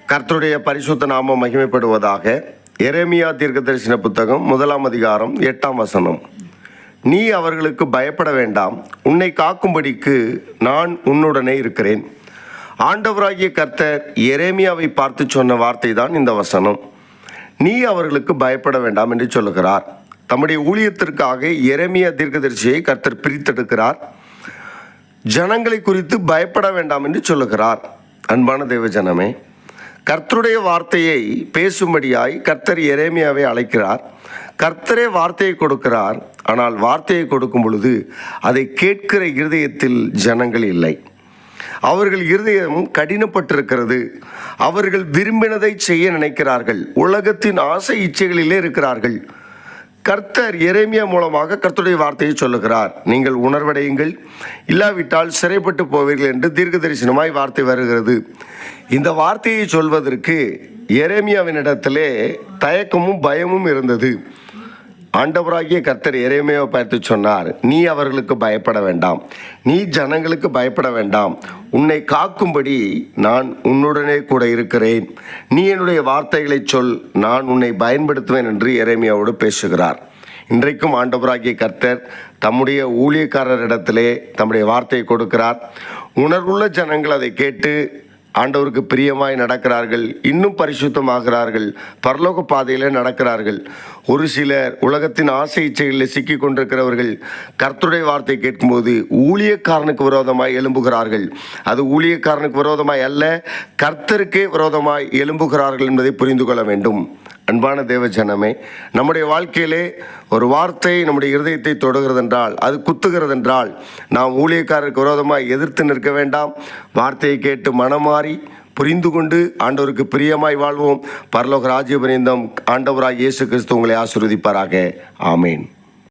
கர்த்தருடைய பரிசுத்த நாமம் மகிமைப்படுவதாக. எரேமியா தீர்க்கதரிசன புத்தகம் 1 அதிகாரம் 8 வசனம். நீ அவர்களுக்கு பயப்பட வேண்டாம், உன்னை காக்கும்படிக்கு நான் உன்னுடனே இருக்கிறேன். ஆண்டவராகிய கர்த்தர் எரேமியாவை பார்த்து சொன்ன வார்த்தை தான் இந்த வசனம். நீ அவர்களுக்கு பயப்பட வேண்டாம் என்று சொல்லுகிறார். தம்முடைய ஊழியத்திற்காக எரேமியா தீர்க்கதரிசியை கர்த்தர் பிரித்தெடுக்கிறார். ஜனங்களை குறித்து பயப்பட வேண்டாம் என்று சொல்லுகிறார். அன்பான தேவ ஜனமே, கர்த்தருடைய வார்த்தையை பேசும்படியாய் கர்த்தர் எரேமியாவை அழைக்கிறார். கர்த்தரே வார்த்தையை கொடுக்கிறார். ஆனால் வார்த்தையை கொடுக்கும் பொழுது அதை கேட்கிற இருதயத்தில் ஜனங்கள் இல்லை. அவர்கள் இருதயம் கடினப்பட்டிருக்கிறது. அவர்கள் விரும்பினதை செய்ய நினைக்கிறார்கள். உலகத்தின் ஆசை இச்சைகளிலே இருக்கிறார்கள். கர்த்தர் எரேமியா மூலமாக கர்த்தருடைய வார்த்தையை சொல்லுகிறார். நீங்கள் உணர்வடையுங்கள், இல்லாவிட்டால் சிறைப்பட்டு போவீர்கள் என்று தீர்க்க தரிசனமாய் வார்த்தை வருகிறது. இந்த வார்த்தையை சொல்வதற்கு எரேமியாவினிடத்திலே தயக்கமும் பயமும் இருந்தது. ஆண்டவராகிய கர்த்தர் எரேமியாவை பார்த்து சொன்னார், நீ அவர்களுக்கு பயப்பட வேண்டாம், நீ ஜனங்களுக்கு பயப்பட வேண்டாம், உன்னை காக்கும்படி நான் உன்னுடனே கூட இருக்கிறேன். நீ என்னுடைய வார்த்தைகளை சொல், நான் உன்னை பயன்படுத்துவேன் என்று எரேமியாவோடு பேசுகிறார். இன்றைக்கும் ஆண்டவராகிய கர்த்தர் தம்முடைய ஊழியக்காரரிடத்திலே தம்முடைய வார்த்தையை கொடுக்கிறார். உணர்வுள்ள ஜனங்கள் அதை கேட்டு ஆண்டவருக்கு பிரியமாய் நடக்கிறார்கள், இன்னும் பரிசுத்தமாகிறார்கள், பரலோக பாதையில் நடக்கிறார்கள். ஒரு சிலர் உலகத்தின் ஆசை இச்சைகளில் சிக்கி கொண்டிருக்கிறவர்கள் கர்த்தருடைய வார்த்தை கேட்கும்போது ஊழியக்காரனுக்கு விரோதமாய் எழும்புகிறார்கள். அது ஊழியக்காரனுக்கு விரோதமாய் அல்ல, கர்த்தருக்கே விரோதமாய் எழும்புகிறார்கள் என்பதை புரிந்து கொள்ள வேண்டும். அன்பான தேவ ஜனமே, நம்முடைய வாழ்க்கையிலே ஒரு வார்த்தை நம்முடைய இருதயத்தை தொடுகிறது என்றால், அது குத்துகிறது என்றால், நாம் ஊழியக்காரருக்கு விரோதமாக எதிர்த்து நிற்க வேண்டாம். வார்த்தையை கேட்டு மனமாறி புரிந்து கொண்டு ஆண்டவருக்கு பிரியமாய் வாழ்வோம். பரலோக ராஜ்ய பரியந்தம் ஆண்டவராய் இயேசு கிறிஸ்து உங்களை ஆசீர்வதிப்பாராக. ஆமேன்.